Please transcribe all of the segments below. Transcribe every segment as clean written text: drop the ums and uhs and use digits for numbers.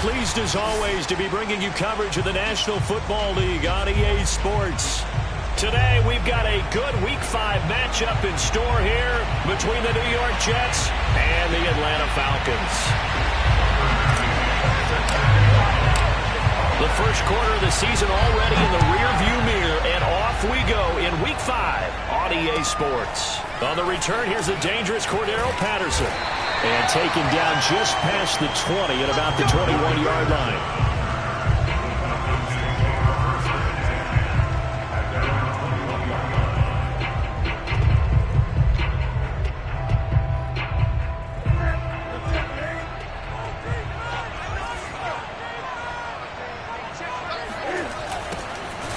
pleased as always to be bringing you coverage of the National Football League on EA Sports. Today we've got a good Week 5 matchup in store here between the New York Jets and the Atlanta Falcons. The first quarter of the season already in the rearview mirror, and off we go in Week 5 on EA Sports. On the return, here's the dangerous Cordero Patterson. And taken down just past the 20 at about the 21-yard line.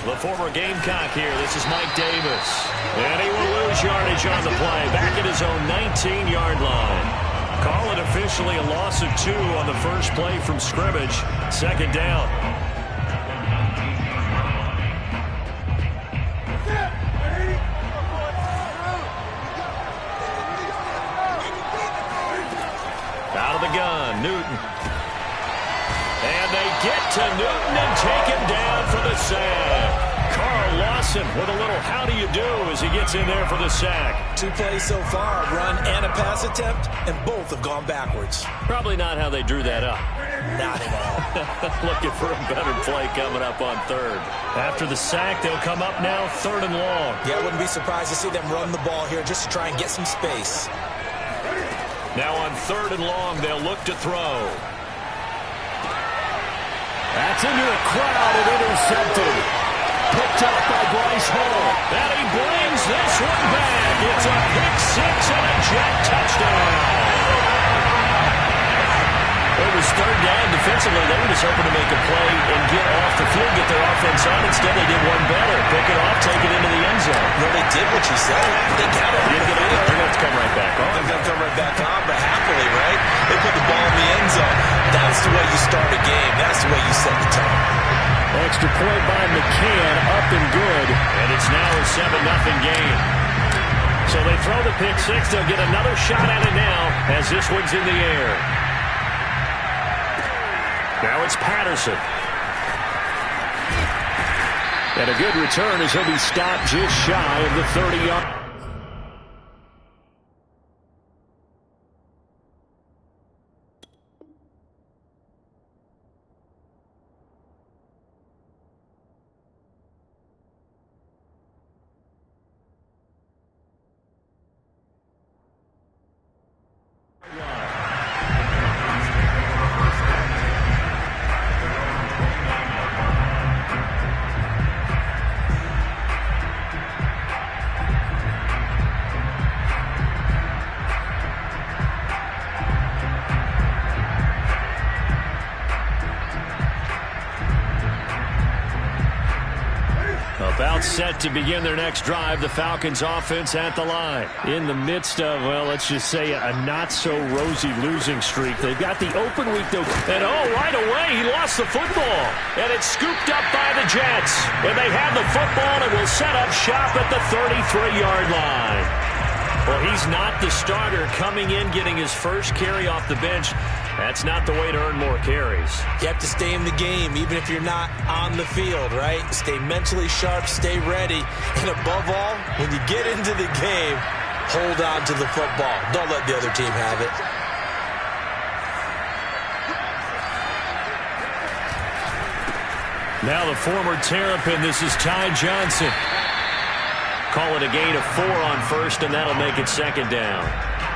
The former Gamecock here. This is Mike Davis. And he will lose yardage on the play. Back at his own 19-yard line. Call it officially a loss of 2 on the first play from scrimmage. Second down. Out of the gun, Newton. And they get to Newton and take him down for the sack. Carl Lawson with a little how do you do as he gets in there for the sack. 2 plays so far, a run and a pass attempt, and both have gone backwards. Probably not how they drew that up. Not at all. Looking for a better play coming up on third. After the sack, they'll come up now 3rd and long. Yeah, I wouldn't be surprised to see them run the ball here just to try and get some space. Now on 3rd and long, they'll look to throw. That's into the crowd and intercepted. Picked up by Bryce Hall. And he brings this one back. It's a pick 6 and a Jet touchdown. It was 3rd down defensively. They were just hoping to make a play and get off the field, get their offense on. Instead, they did one better. Pick it off, take it into the end zone. Well, they did what you said. They got it. They're going to come right back on. They're going to come right back on, but happily, right? They put the ball in the end zone. That's the way you start a game. That's the way you set the tone. Extra point by McCann, up and good. And it's now a 7-0 game. So they throw the pick 6. They'll get another shot at it now as this one's in the air. Now it's Patterson. And a good return as he'll be stopped just shy of the 30-yard. About set to begin their next drive, the Falcons offense at the line. In the midst of, well, let's just say a not-so-rosy losing streak. They've got the open week, though. And, right away, he lost the football. And it's scooped up by the Jets. And they have the football and will set up shop at the 33-yard line. Well, he's not the starter coming in, getting his first carry off the bench. That's not the way to earn more carries. You have to stay in the game, even if you're not on the field, right? Stay mentally sharp, stay ready. And above all, when you get into the game, hold on to the football. Don't let the other team have it. Now the former Terrapin, this is Ty Johnson. Call it a gain of 4 on first, and that'll make it 2nd down.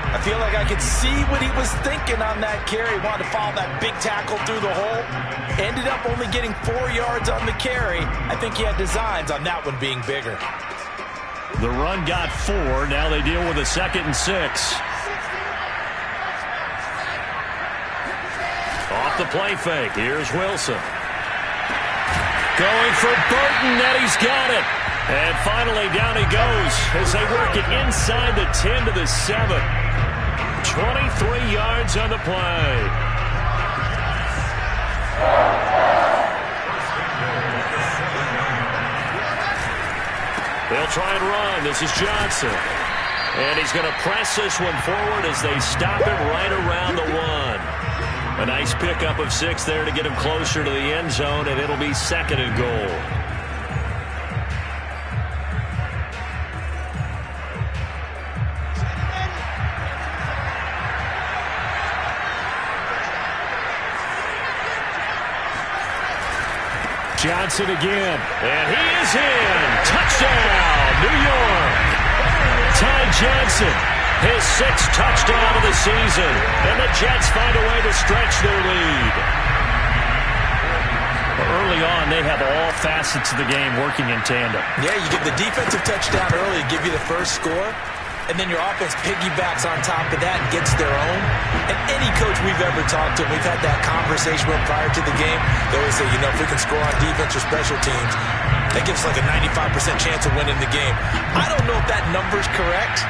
I feel like I could see what he was thinking on that carry. Wanted to follow that big tackle through the hole. Ended up only getting 4 yards on the carry. I think he had designs on that one being bigger. The run got 4. Now they deal with a 2nd and 6. Off the play fake. Here's Wilson. Going for Burton, and he's got it. And finally, down he goes as they work it inside the 10 to the 7. 23 yards on the play. They'll try and run. This is Johnson. And he's going to press this one forward as they stop him right around the 1. A nice pickup of 6 there to get him closer to the end zone, and it'll be 2nd and goal. Johnson again, and he is in. Touchdown, New York. Ty Johnson, his 6th touchdown of the season, and the Jets find a way to stretch their lead. Early on, they have all facets of the game working in tandem. Yeah, you get the defensive touchdown early, give you the first score, and then your offense piggybacks on top of that and gets their own. And any coach we've ever talked to, we've had that conversation with prior to the game, they always say, if we can score on defense or special teams, that gives like a 95% chance of winning the game. I don't know if that number's correct,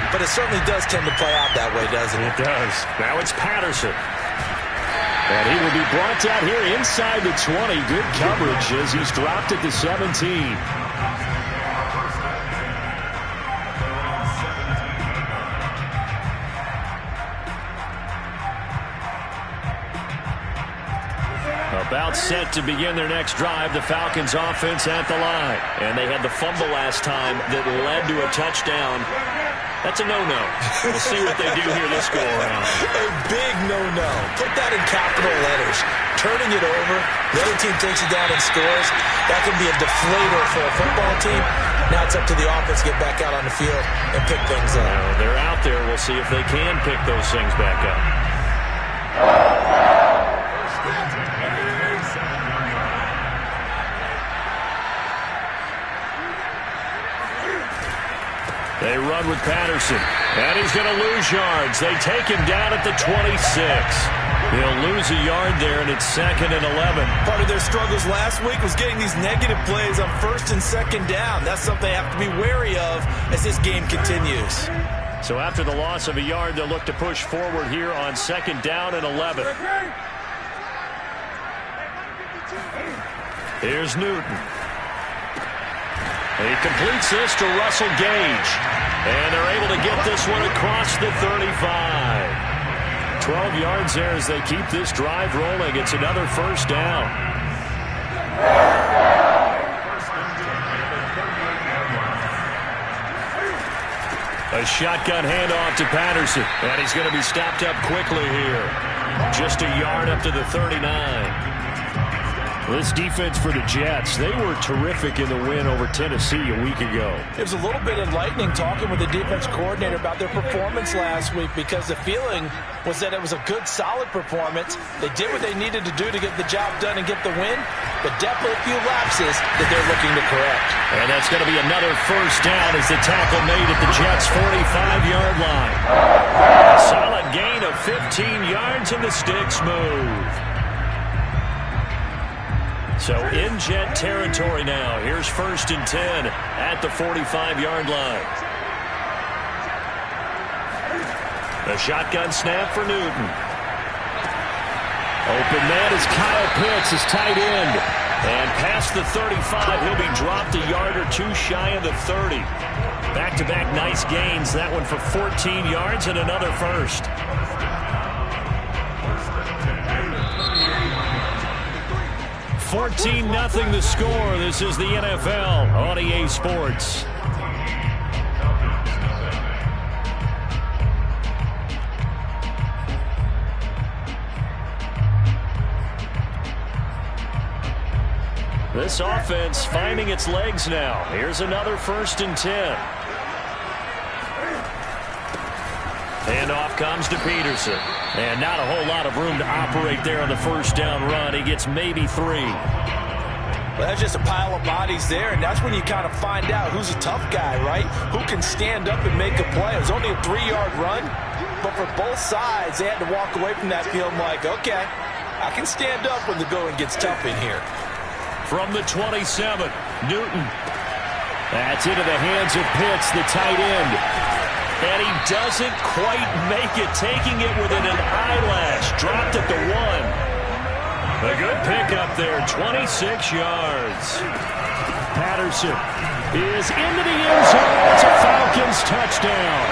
but it certainly does tend to play out that way, doesn't it? It does. Now it's Patterson. And he will be brought down here inside the 20. Good coverage as he's dropped at the 17. About set to begin their next drive, the Falcons offense at the line. And they had the fumble last time that led to a touchdown. That's a no-no. We'll see what they do here this go-around. A big no-no. Put that in capital letters. Turning it over, the other team takes it down and scores. That can be a deflator for a football team. Now it's up to the offense to get back out on the field and pick things up. Well, they're out there. We'll see if they can pick those things back up. They run with Patterson, and he's going to lose yards. They take him down at the 26. He'll lose a yard there, and it's 2nd and 11. Part of their struggles last week was getting these negative plays on 1st and 2nd down. That's something they have to be wary of as this game continues. So after the loss of a yard, they'll look to push forward here on 2nd down and 11. Here's Newton. He completes this to Russell Gage. And they're able to get this one across the 35. 12 yards there as they keep this drive rolling. It's another 1st down. A shotgun handoff to Patterson. And he's going to be stopped up quickly here. Just a yard up to the 39. This defense for the Jets, they were terrific in the win over Tennessee a week ago. It was a little bit enlightening talking with the defense coordinator about their performance last week because the feeling was that it was a good, solid performance. They did what they needed to do to get the job done and get the win, but definitely a few lapses that they're looking to correct. And that's going to be another 1st down as the tackle made at the Jets' 45-yard line. A solid gain of 15 yards and the sticks move. So in Jet territory now. Here's 1st and 10 at the 45-yard line. A shotgun snap for Newton. Open man is Kyle Pitts, his tight end. And past the 35, he'll be dropped a yard or 2 shy of the 30. Back-to-back nice gains. That one for 14 yards and another 1st. 14-0 the score. This is the NFL on EA Sports. This offense finding its legs now. Here's another 1st and 10. Handoff comes to Peterson. And not a whole lot of room to operate there on the 1st down run. He gets maybe 3. Well, that's just a pile of bodies there, and that's when you kind of find out who's a tough guy, right? Who can stand up and make a play. It was only a 3-yard run, but for both sides, they had to walk away from that field like, okay, I can stand up when the going gets tough in here. From the 27, Newton. That's into the hands of Pitts, the tight end. And he doesn't quite make it, taking it within an eyelash. Dropped at the 1. A good pickup there, 26 yards. Patterson is into the end zone. It's a Falcons touchdown.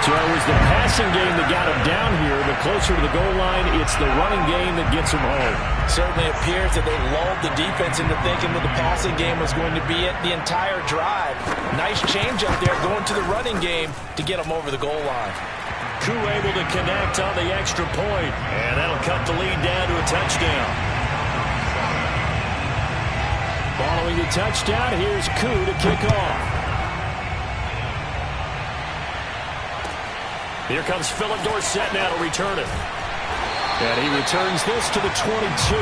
So it was the passing game that got him down here. The closer to the goal line, it's the running game that gets him home. Certainly appears that they lulled the defense into thinking that the passing game was going to be it the entire drive. Nice change up there going to the running game to get them over the goal line. Koo able to connect on the extra point, and that'll cut the lead down to a touchdown. Following the touchdown, here's Koo to kick off. Here comes Philip Dorsett now to return it. And he returns this to the 22.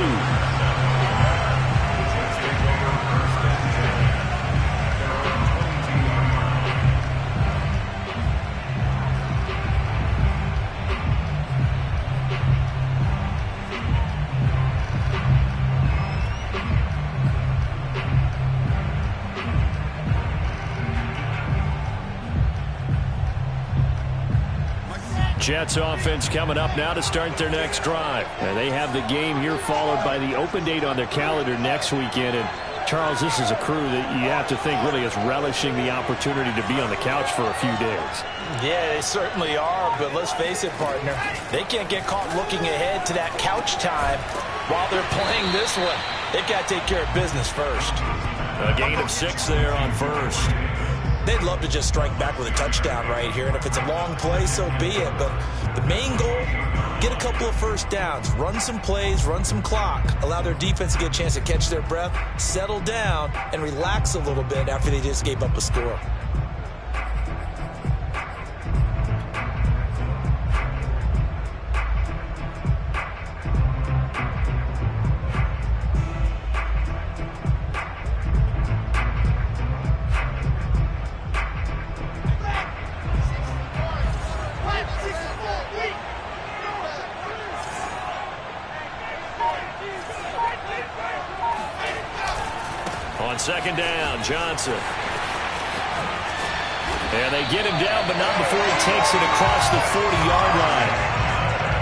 Jets offense coming up now to start their next drive. And they have the game here followed by the open date on their calendar next weekend. And Charles, this is a crew that you have to think really is relishing the opportunity to be on the couch for a few days. Yeah, they certainly are, but let's face it, partner. They can't get caught looking ahead to that couch time while they're playing this one. They've got to take care of business first. A gain of 6 there on first. They'd love to just strike back with a touchdown right here, and if it's a long play, so be it. But the main goal, get a couple of first downs, run some plays, run some clock, allow their defense to get a chance to catch their breath, settle down, and relax a little bit after they just gave up a score. On second down, Johnson. And they get him down, but not before he takes it across the 40-yard line.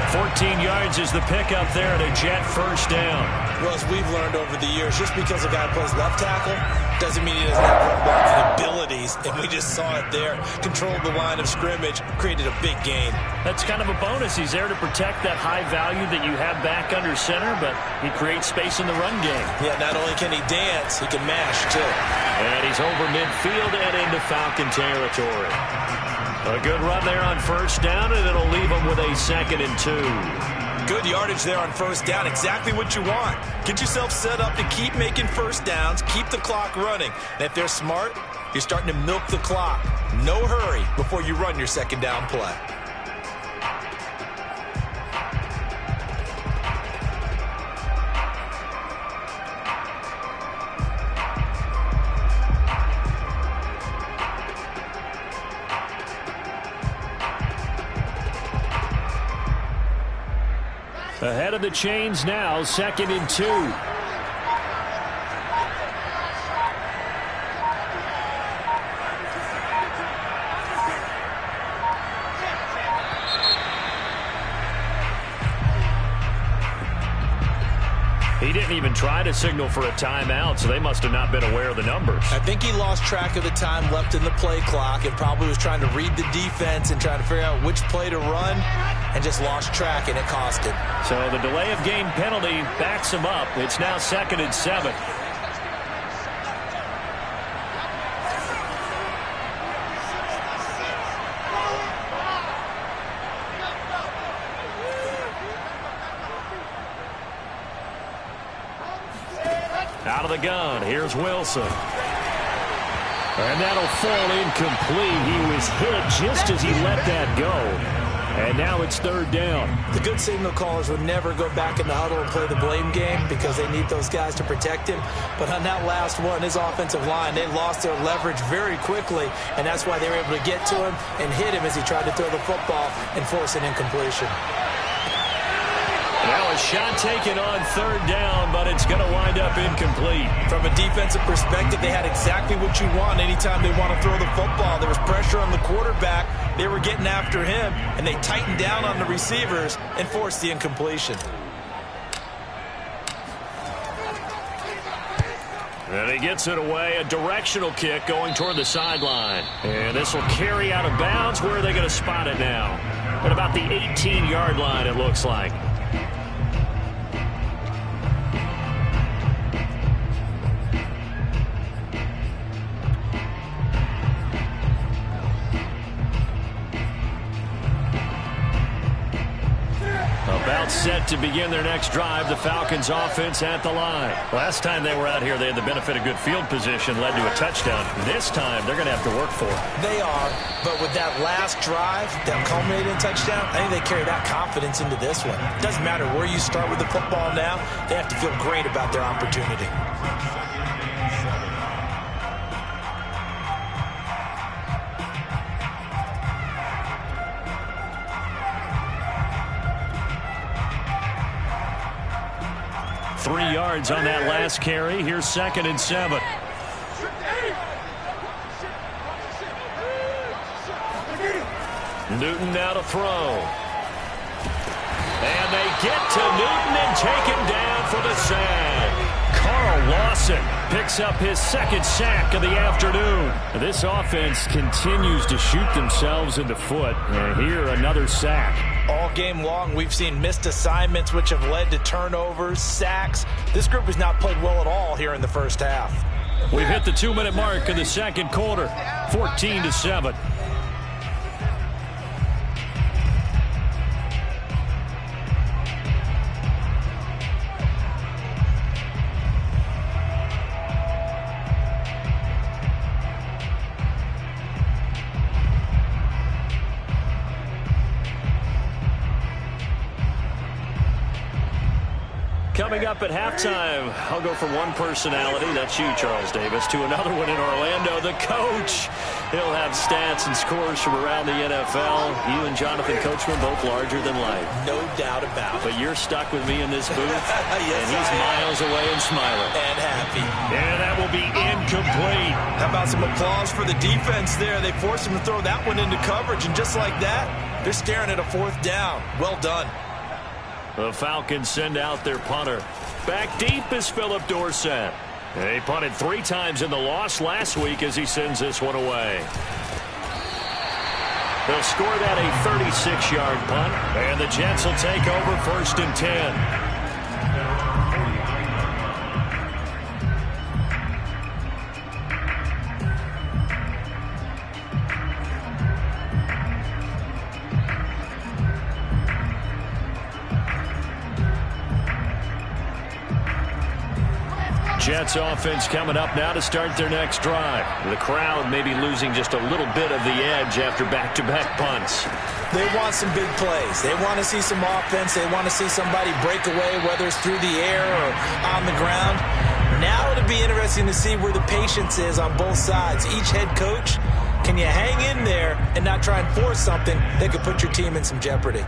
14 yards is the pickup there at a Jet first down. Well, as we've learned over the years, just because a guy plays left tackle doesn't mean he doesn't have run blocking abilities. And we just saw it there. Controlled the line of scrimmage, created a big gain. That's kind of a bonus. He's there to protect that high value that you have back under center, but he creates space in the run game. Yeah, not only can he dance, he can mash, too. And he's over midfield and into Falcon territory. A good run there on first down, and it'll leave him with a 2nd and 2. Good yardage there on first down. Exactly what you want. Get yourself set up to keep making first downs, keep the clock running. And if they're smart, you're starting to milk the clock. No hurry before you run your second down play. Ahead of the chains now, 2nd and 2. He didn't even try to signal for a timeout, so they must have not been aware of the numbers. I think he lost track of the time left in the play clock and probably was trying to read the defense and trying to figure out which play to run and just lost track, and it cost him. So the delay of game penalty backs him up. It's now 2nd and 7. Out of the gun, here's Wilson. And that'll fall incomplete. He was hit just as he let that go. And now it's 3rd down. The good signal callers would never go back in the huddle and play the blame game because they need those guys to protect him. But on that last one, his offensive line, they lost their leverage very quickly, and that's why they were able to get to him and hit him as he tried to throw the football and force an incompletion. Now a shot taken on 3rd down, but it's going to wind up incomplete. From a defensive perspective, they had exactly what you want anytime they want to throw the football. There was pressure on the quarterback. They were getting after him, and they tightened down on the receivers and forced the incompletion. And he gets it away, a directional kick going toward the sideline. And this will carry out of bounds. Where are they going to spot it now? At about the 18-yard line, it looks like. About set to begin their next drive. The Falcons offense at the line. Last time they were out here, they had the benefit of good field position, led to a touchdown. This time, they're going to have to work for it. They are, but with that last drive that culminated in touchdown, I think they carry that confidence into this one. It doesn't matter where you start with the football now. They have to feel great about their opportunity. Three yards on that last carry. Here's 2nd and 7. Newton now to throw. And they get to Newton and take him down for the sack. Carl Lawson picks up his 2nd sack of the afternoon. This offense continues to shoot themselves in the foot. And here, another sack. All game long, we've seen missed assignments, which have led to turnovers, sacks. This group has not played well at all here in the first half. We've hit the 2-minute mark in the second quarter, 14-7. Coming up at halftime, I'll go from one personality, that's you, Charles Davis, to another one in Orlando, the coach. He'll have stats and scores from around the NFL. You and Jonathan Coachman both larger than life. No doubt about it. But you're stuck with me in this booth, yes, and he's miles away and smiling. And happy. And that will be incomplete. How about some applause for the defense there? They forced him to throw that one into coverage, and just like that, they're staring at a 4th down. Well done. The Falcons send out their punter. Back deep is Philip Dorsett. He punted 3 times in the loss last week as he sends this one away. They'll score that a 36-yard punt, and the Jets will take over 1st and 10. Jets offense coming up now to start their next drive. The crowd may be losing just a little bit of the edge after back-to-back punts. They want some big plays. They want to see some offense. They want to see somebody break away, whether it's through the air or on the ground. Now it'll be interesting to see where the patience is on both sides. Each head coach, can you hang in there and not try and force something that could put your team in some jeopardy?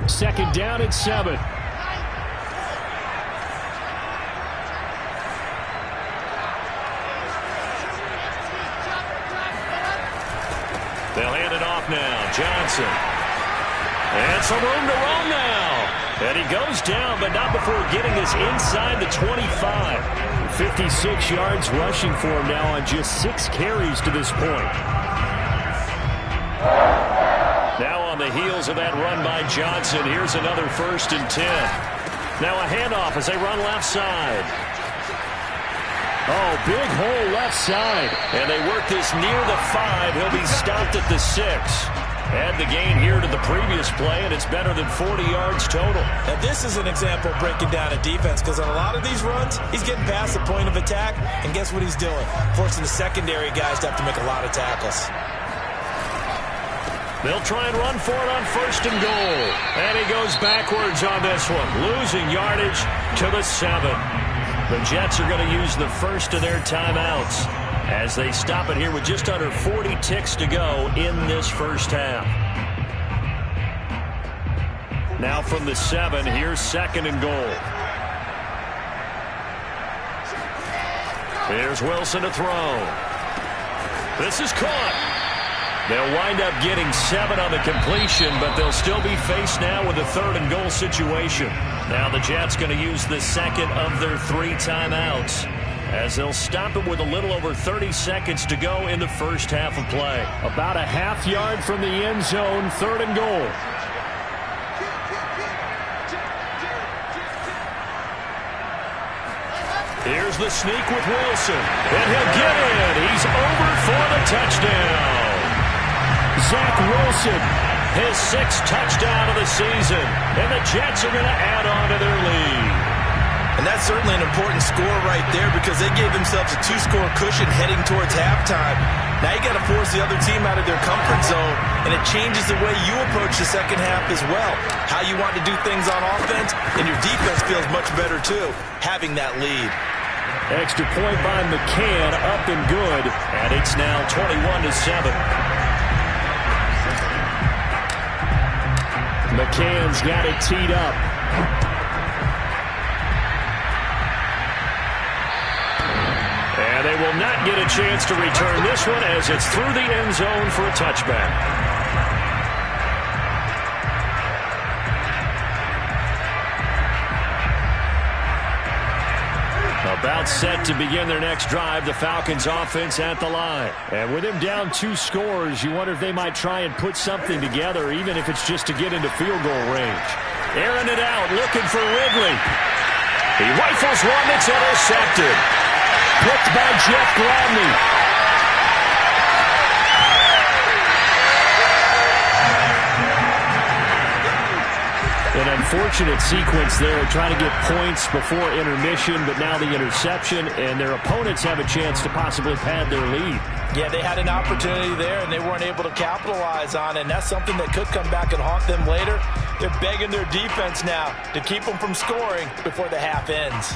Second down and 7. They'll hand it off now. Johnson. And some room to roll now. And he goes down, but not before getting this inside the 25. 56 yards rushing for him now on just 6 carries to this point. Now on the heels of that run by Johnson, here's another 1st and 10. Now a handoff as they run left side. Oh, big hole left side. And they work this near the 5. He'll be stopped at the 6. Add the gain here to the previous play, and it's better than 40 yards total. Now this is an example of breaking down a defense, because on a lot of these runs, he's getting past the point of attack, and guess what he's doing? Forcing the secondary guys to have to make a lot of tackles. They'll try and run for it on 1st and goal. And he goes backwards on this one, losing yardage to the 7. The Jets are going to use the first of their timeouts as they stop it here with just under 40 ticks to go in this first half. Now from the 7, here's 2nd and goal. Here's Wilson to throw. This is caught. They'll wind up getting 7 on the completion, but they'll still be faced now with a 3rd and goal situation. Now the Jets going to use the second of their 3 timeouts, as they'll stop it with a little over 30 seconds to go in the first half of play. About a half yard from the end zone, 3rd and goal. Here's the sneak with Wilson, and he'll get in. He's over for the touchdown. Zach Wilson, his 6th touchdown of the season, and the Jets are going to add on to their lead. And that's certainly an important score right there, because they gave themselves a 2-score cushion heading towards halftime. Now you got to force the other team out of their comfort zone, and it changes the way you approach the second half as well. How you want to do things on offense, and your defense feels much better too, having that lead. Extra point by McCann, up and good, and it's now 21-7. McCann's got it teed up. And they will not get a chance to return this one, as it's through the end zone for a touchback. About set to begin their next drive, the Falcons offense at the line. And with him down 2 scores, you wonder if they might try and put something together, even if it's just to get into field goal range. Airing it out, looking for Ridley. He rifles one that's intercepted. Picked by Jeff Gladney. An unfortunate sequence there, trying to get points before intermission, but now the interception, and their opponents have a chance to possibly pad their lead. Yeah, they had an opportunity there, and they weren't able to capitalize on it, and that's something that could come back and haunt them later. They're begging their defense now to keep them from scoring before the half ends.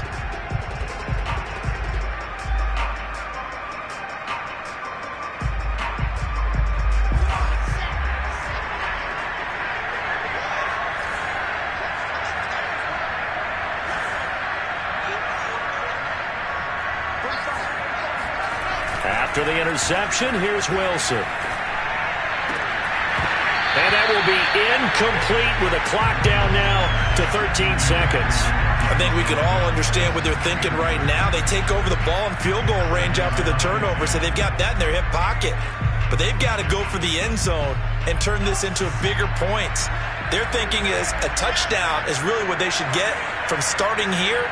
After the interception, here's Wilson. And that will be incomplete with a clock down now to 13 seconds. I think we can all understand what they're thinking right now. They take over the ball in field goal range after the turnover, so they've got that in their hip pocket. But they've got to go for the end zone and turn this into bigger points. Their thinking is a touchdown is really what they should get from starting here.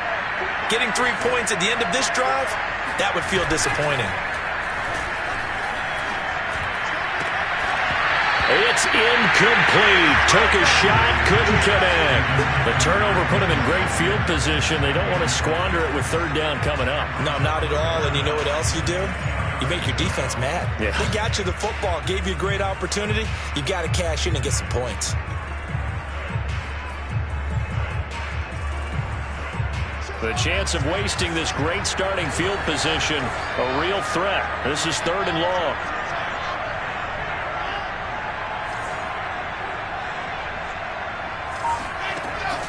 Getting 3 points at the end of this drive, that would feel disappointing. It's incomplete. Took a shot, couldn't connect. The turnover put them in great field position. They don't want to squander it with 3rd down coming up. No, not at all. And you know what else you do? You make your defense mad. Yeah. They got you the football, gave you a great opportunity. You got to cash in and get some points. The chance of wasting this great starting field position, a real threat. This is 3rd and long.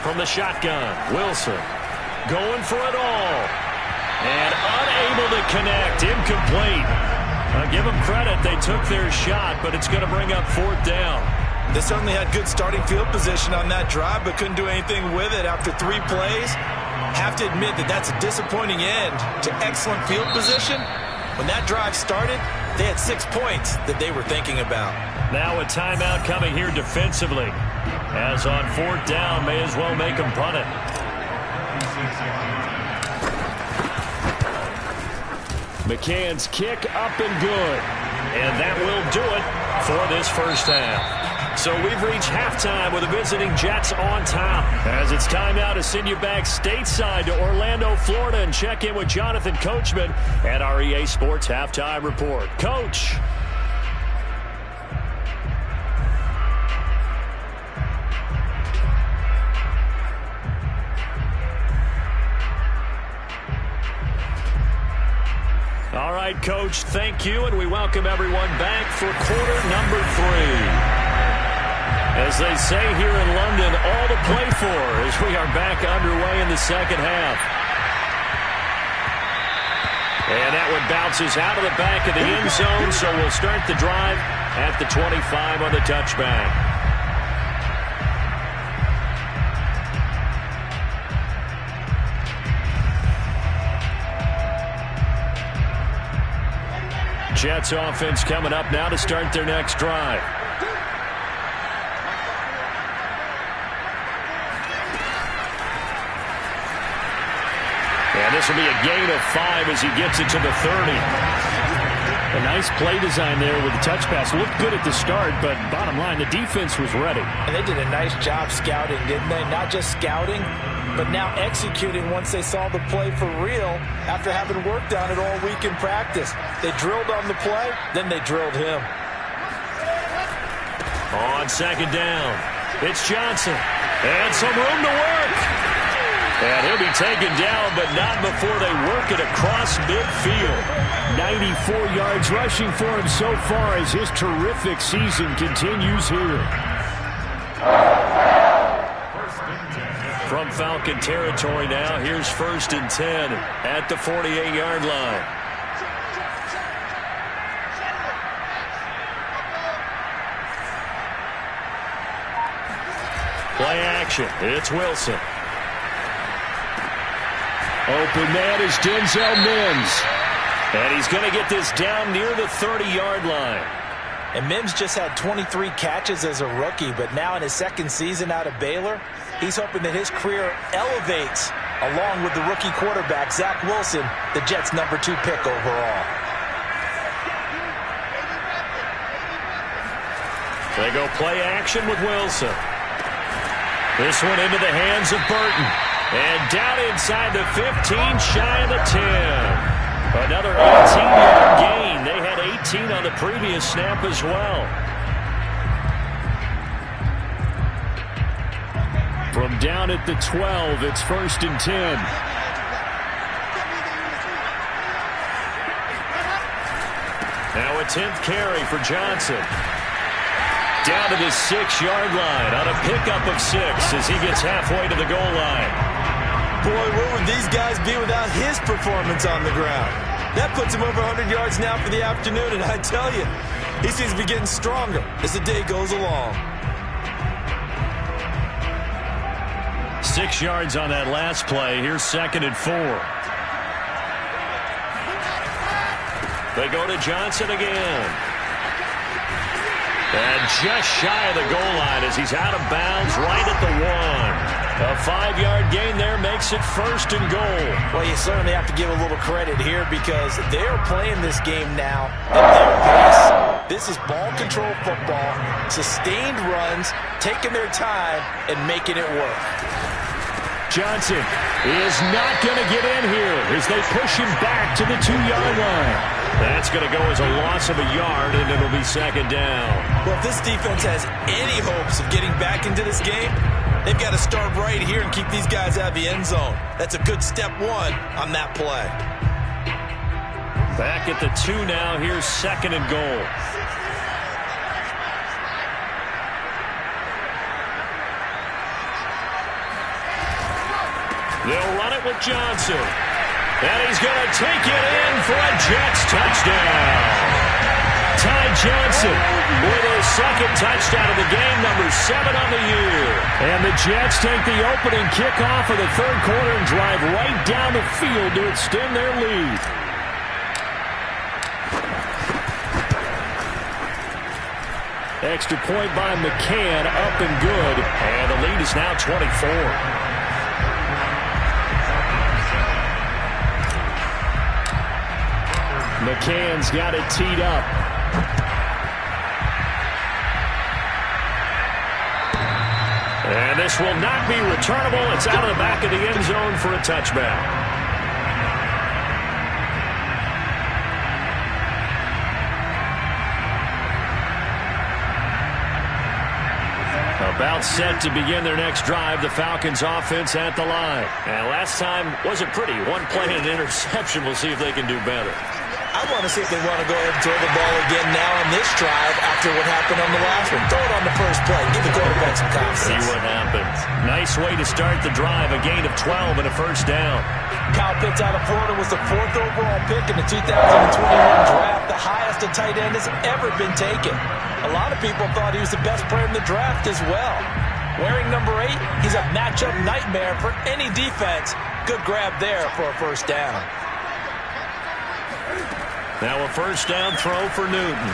From the shotgun, Wilson going for it all. And unable to connect, incomplete. I'll give them credit, they took their shot, but it's going to bring up 4th down. They certainly had good starting field position on that drive, but couldn't do anything with it after 3 plays. Have to admit that that's a disappointing end to excellent field position. When that drive started, they had 6 points that they were thinking about. Now a timeout coming here defensively. As on 4th down, may as well make them punt it. McCann's kick up and good. And that will do it for this first half. So we've reached halftime with the visiting Jets on top. As it's time now to send you back stateside to Orlando, Florida, and check in with Jonathan Coachman at our EA Sports Halftime Report. Coach. All right, Coach, thank you, and we welcome everyone back for quarter number 3. As they say here in London, all to play for as we are back underway in the second half. And that one bounces out of the back of the end zone, so we'll start the drive at the 25 on the touchback. Jets offense coming up now to start their next drive. And this will be a gain of 5 as he gets it to the 30. A nice play design there with the touch pass. Looked good at the start, but bottom line, the defense was ready. And they did a nice job scouting, didn't they? Not just scouting, but now executing once they saw the play for real after having worked on it all week in practice. They drilled on the play, then they drilled him. On second down, it's Johnson. And some room to work. And he'll be taken down, but not before they work it across midfield. 94 yards rushing for him so far as his terrific season continues here. From Falcon territory now, here's 1st and 10 at the 48-yard line. Play action. It's Wilson. Open man is Denzel Mims. And he's going to get this down near the 30-yard line. And Mims just had 23 catches as a rookie, but now in his second season out of Baylor, he's hoping that his career elevates along with the rookie quarterback, Zach Wilson, the Jets' #2 pick overall. They go play action with Wilson. This one into the hands of Burton. And down inside the 15, shy of the 10. Another 18-yard gain. They had 18 on the previous snap as well. From down at the 12, it's 1st and 10. Now a 10th carry for Johnson. Down to the 6-yard line on a pickup of 6 as he gets halfway to the goal line. Boy, where would these guys be without his performance on the ground? That puts him over 100 yards now for the afternoon, and I tell you, he seems to be getting stronger as the day goes along. 6 yards on that last play. Here's 2nd and 4. They go to Johnson again. And just shy of the goal line as he's out of bounds right at the 1. A 5-yard gain there makes it 1st and goal. Well, you certainly have to give a little credit here because they're playing this game now at their pace. This is ball control football, sustained runs, taking their time, and making it work. Johnson is not going to get in here as they push him back to the 2-yard line. That's going to go as a loss of a yard, and it'll be 2nd down. Well, if this defense has any hopes of getting back into this game, they've got to start right here and keep these guys out of the end zone. That's a good step 1 on that play. Back at the 2 now. Here's 2nd and goal. They'll run it with Johnson. And he's going to take it in for a Jets touchdown. Ty Johnson with his 2nd touchdown of the game, #7 on the year. And the Jets take the opening kickoff of the 3rd quarter and drive right down the field to extend their lead. Extra point by McCann, up and good. And the lead is now 24. McCann's got it teed up. And this will not be returnable. It's out of the back of the end zone for a touchback. About set to begin their next drive. The Falcons offense at the line. And last time wasn't pretty. 1 play and an interception. We'll see if they can do better. I want to see if they want to go ahead and throw the ball again now on this drive after what happened on the last one. Throw it on the first play. Give the quarterback some confidence. See what happens. Nice way to start the drive. A gain of 12 and a first down. Kyle Pitts out of Florida was the 4th overall pick in the 2021 draft, the highest a tight end has ever been taken. A lot of people thought he was the best player in the draft as well. Wearing number 8, he's a matchup nightmare for any defense. Good grab there for a first down. Now a first down throw for Newton.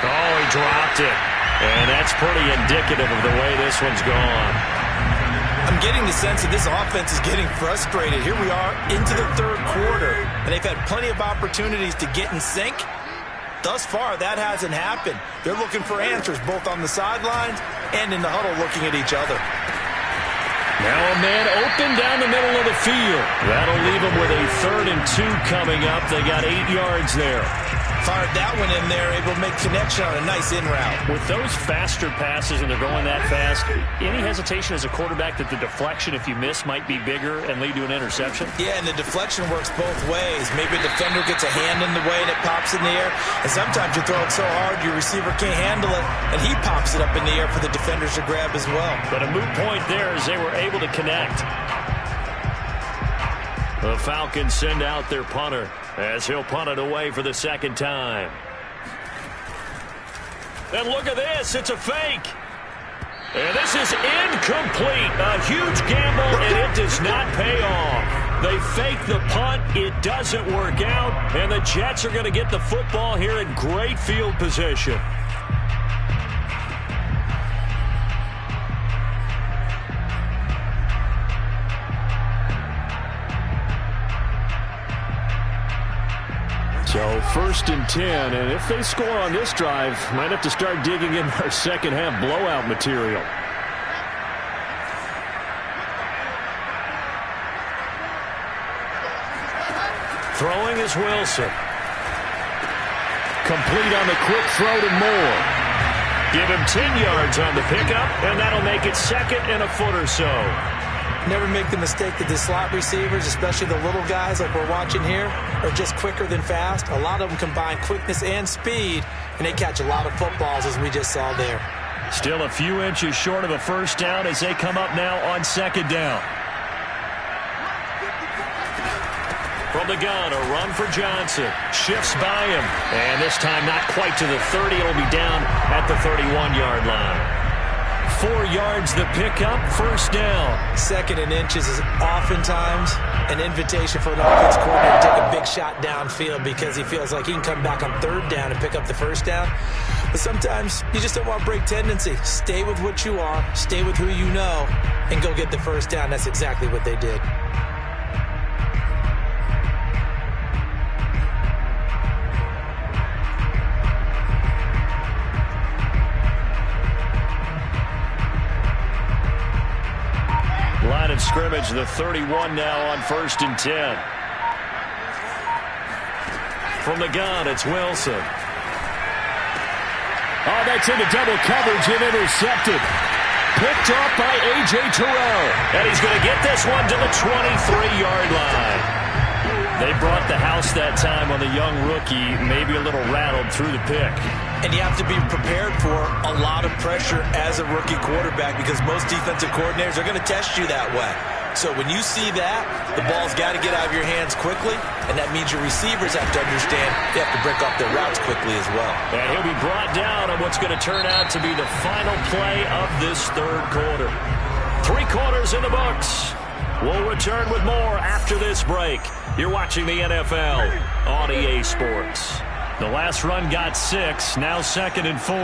Oh, he dropped it. And that's pretty indicative of the way this one's gone. I'm getting the sense that this offense is getting frustrated. Here we are into the 3rd quarter, and they've had plenty of opportunities to get in sync. Thus far, that hasn't happened. They're looking for answers both on the sidelines and in the huddle looking at each other. Now a man open down the middle of the field. That'll leave them with a 3rd and 2 coming up. They got 8 yards there. Fired that one in there, able to make connection on a nice in route. With those faster passes and they're going that fast, any hesitation as a quarterback that the deflection, if you miss, might be bigger and lead to an interception? Yeah, and the deflection works both ways. Maybe a defender gets a hand in the way and it pops in the air. And sometimes you throw it so hard your receiver can't handle it, and he pops it up in the air for the defenders to grab as well. But a moot point there as they were able to connect. The Falcons send out their punter as he'll punt it away for the 2nd time. And look at this. It's a fake. And this is incomplete. A huge gamble, and it does not pay off. They fake the punt. It doesn't work out. And the Jets are going to get the football here in great field position. So 1st and 10, and if they score on this drive, might have to start digging in our second half blowout material. Throwing is Wilson. Complete on the quick throw to Moore. Give him 10 yards on the pickup, and that'll make it 2nd and a foot or so. Never make the mistake that the slot receivers, especially the little guys like we're watching here, are just quicker than fast. A lot of them combine quickness and speed, and they catch a lot of footballs, as we just saw there. Still a few inches short of a first down as they come up now on 2nd down. From the gun, a run for Johnson. Shifts by him, and this time not quite to the 30. It'll be down at the 31-yard line. 4 yards the pickup, first down. 2nd and inches is oftentimes an invitation for an offense coordinator to take a big shot downfield because he feels like he can come back on 3rd down and pick up the first down. But sometimes you just don't want to break tendency. Stay with what you are, stay with who you know, and go get the first down. That's exactly what they did. Line of scrimmage, the 31 now on 1st and 10. From the gun, it's Wilson. Oh, that's into double coverage and intercepted. Picked off by A.J. Terrell. And he's going to get this one to the 23-yard line. They brought the house that time on the young rookie, maybe a little rattled through the pick. And you have to be prepared for a lot of pressure as a rookie quarterback because most defensive coordinators are going to test you that way. So when you see that, the ball's got to get out of your hands quickly, and that means your receivers have to understand they have to break off their routes quickly as well. And he'll be brought down on what's going to turn out to be the final play of this 3rd quarter. 3 quarters in the books. We'll return with more after this break. You're watching the NFL on EA Sports. The last run got 6, now 2nd and 4.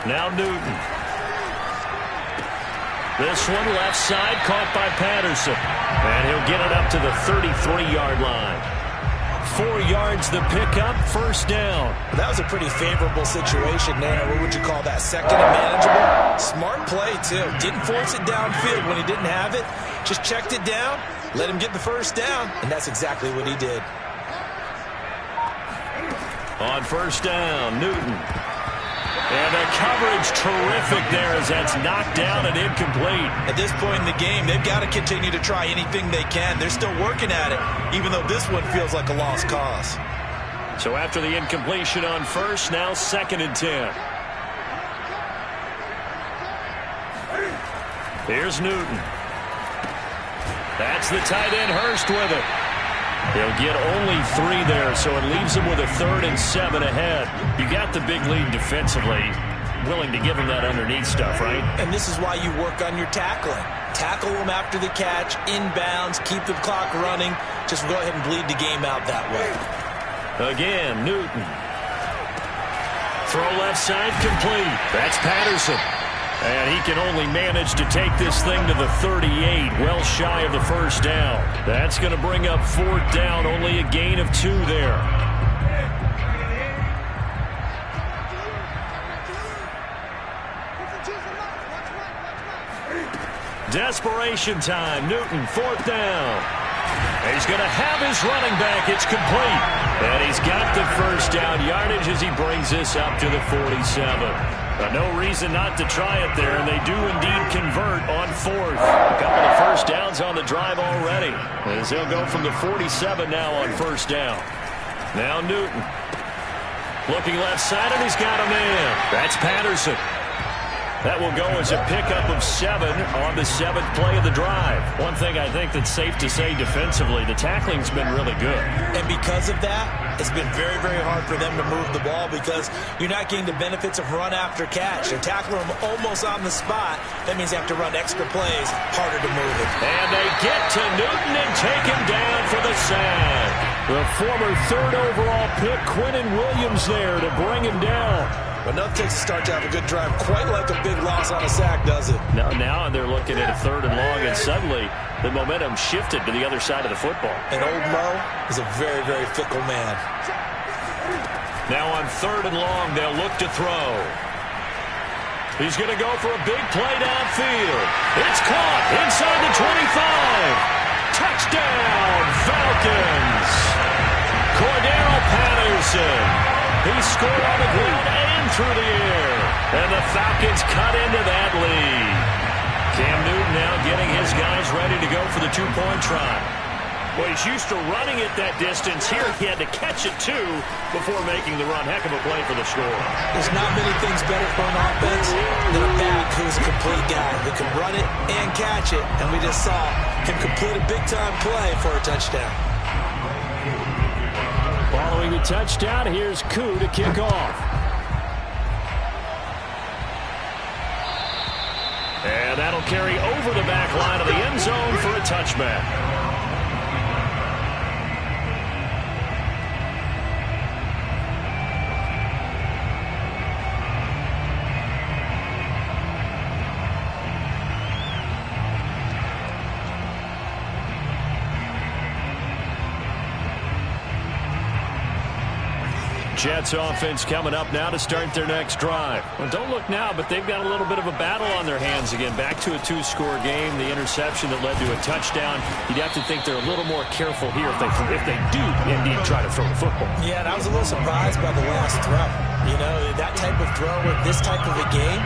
Now Newton. This one left side caught by Patterson. And he'll get it up to the 33-yard line. 4 yards the pickup, first down. That was a pretty favorable situation there. What would you call that? 2nd and manageable? Smart play, too. Didn't force it downfield when he didn't have it. Just checked it down, let him get the first down, and that's exactly what he did. On first down, Newton. And the coverage terrific there as that's knocked down and incomplete. At this point in the game, they've got to continue to try anything they can. They're still working at it, even though this one feels like a lost cause. So after the incompletion on first, now 2nd and 10. Here's Newton. That's the tight end, Hurst, with it. They'll get only 3 there, so it leaves them with a 3rd and 7 ahead. You got the big lead defensively. Willing to give them that underneath stuff, right? And this is why you work on your tackling. Tackle them after the catch, inbounds, keep the clock running. Just go ahead and bleed the game out that way. Again, Newton. Throw left side complete. That's Patterson. And he can only manage to take this thing to the 38, well shy of the first down. That's going to bring up 4th down, only a gain of 2 there. Desperation time. Newton, 4th down. And he's going to have his running back. It's complete. And he's got the first down yardage as he brings this up to the 47. No reason not to try it there, and they do indeed convert on 4th. A couple of first downs on the drive already, as they'll go from the 47 now on 1st down. Now Newton. Looking left side, and he's got a man. That's Patterson. That will go as a pickup of 7 on the 7th play of the drive. One thing I think that's safe to say defensively, the tackling's been really good. And because of that, it's been very, very hard for them to move the ball because you're not getting the benefits of run after catch. They're tackling them almost on the spot. That means they have to run extra plays, harder to move it. And they get to Newton and take him down for the sack. The former 3rd overall pick, Quinnen Williams, there to bring him down. Enough takes to start to have a good drive, quite like a big loss on a sack, does it? Now they're looking at a 3rd and long, and suddenly the momentum shifted to the other side of the football. And old Mo is a very, very fickle man. Now on 3rd and long, they'll look to throw. He's going to go for a big play downfield. It's caught inside the 25. Touchdown, Falcons. Cordero Patterson. He scored on the ground and through the air. And the Falcons cut into that lead. Cam Newton now getting his guys ready to go for the 2-point try. Well, he's used to running it that distance. Here he had to catch it, too, before making the run. Heck of a play for the score. There's not many things better for an offense than a back who's a complete guy who can run it and catch it. And we just saw him complete a big-time play for a touchdown. Following the touchdown, here's Koo to kick off. And that'll carry over the back line of the end zone for a touchback. Jets offense coming up now to start their next drive. Well, don't look now, but they've got a little bit of a battle on their hands again. Back to a 2-score game. The interception that led to a touchdown. You'd have to think they're a little more careful here if they do indeed try to throw the football. Yeah, and I was a little surprised by the last throw. You know, that type of throw with this type of a game,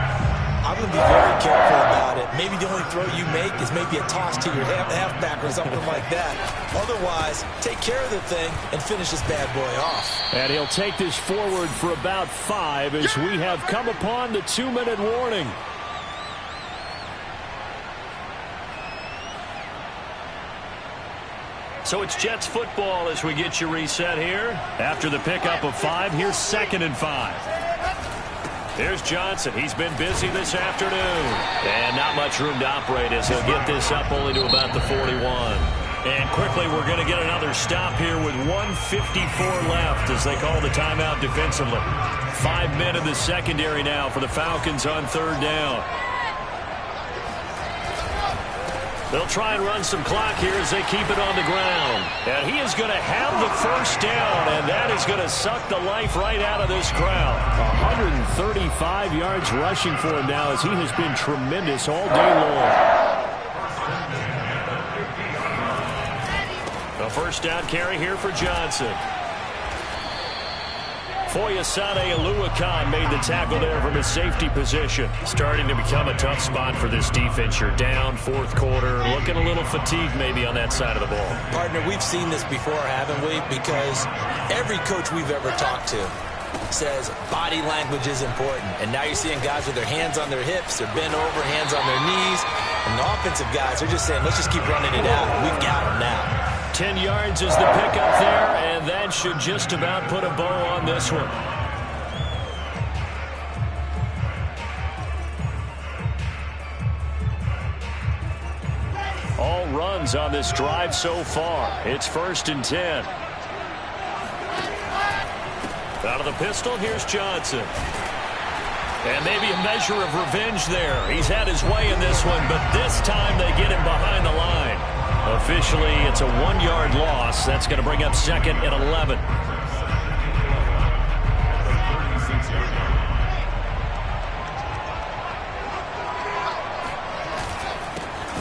I'm going to be very careful about it. Maybe the only throw you make is maybe a toss to your halfback or something like that. Otherwise, take care of the thing and finish this bad boy off. And he'll take this forward for about 5 as we have come upon the 2-minute warning. So it's Jets football as we get you reset here. After the pickup of 5, here's 2nd and 5. Here's Johnson. He's been busy this afternoon. And not much room to operate as he'll get this up only to about the 41. And quickly we're going to get another stop here with 1:54 left as they call the timeout defensively. 5 men in the secondary now for the Falcons on 3rd down. They'll try and run some clock here as they keep it on the ground. And he is going to have the first down, and that is going to suck the life right out of this crowd. 135 yards rushing for him now as he has been tremendous all day long. A first down carry here for Johnson. Foyesade Oluwakan made the tackle there from his safety position. Starting to become a tough spot for this defense. You're down fourth quarter, looking a little fatigued maybe on that side of the ball. Partner, we've seen this before, haven't we? Because every coach we've ever talked to says body language is important. And now you're seeing guys with their hands on their hips, they're bent over, hands on their knees. And the offensive guys are just saying, let's just keep running it out. We've got them now. 10 yards is the pickup there, and that should just about put a bow on this one. All runs on this drive so far. It's 1st and 10. Out of the pistol, here's Johnson. And maybe a measure of revenge there. He's had his way in this one, but this time they get him behind the line. Officially, it's a 1-yard loss. That's going to bring up 2nd and 11.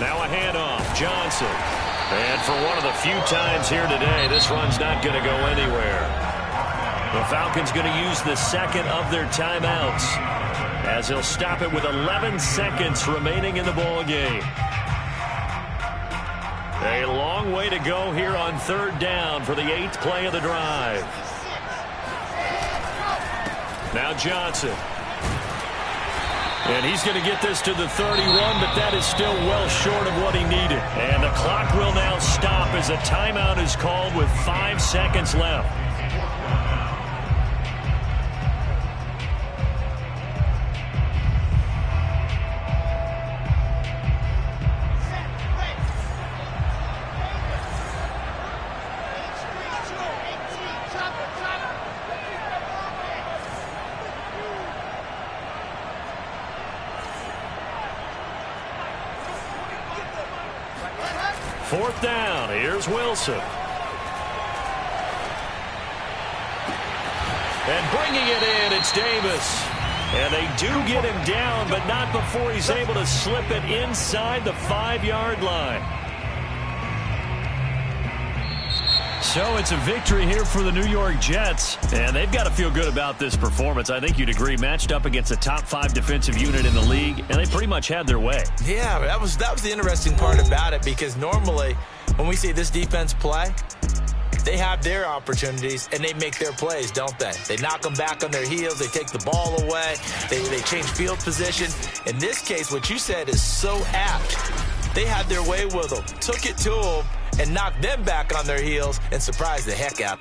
Now a handoff. Johnson. And for one of the few times here today, this run's not going to go anywhere. The Falcons going to use the 2nd of their timeouts as he'll stop it with 11 seconds remaining in the ball game. A long way to go here on 3rd down for the 8th play of the drive. Now Johnson. And he's going to get this to the 31, but that is still well short of what he needed. And the clock will now stop as a timeout is called with 5 seconds left. Fourth down. Here's Wilson. And bringing it in, it's Davis. And they do get him down, but not before he's able to slip it inside the 5-yard line. So it's a victory here for the New York Jets. And they've got to feel good about this performance. I think you'd agree, matched up against a top 5 defensive unit in the league, and they pretty much had their way. Yeah, that was the interesting part about it, because normally when we see this defense play, they have their opportunities and they make their plays, don't they? They knock them back on their heels. They take the ball away. They change field position. In this case, what you said is so apt. They had their way with them, took it to them, and knocked them back on their heels and surprised the heck out.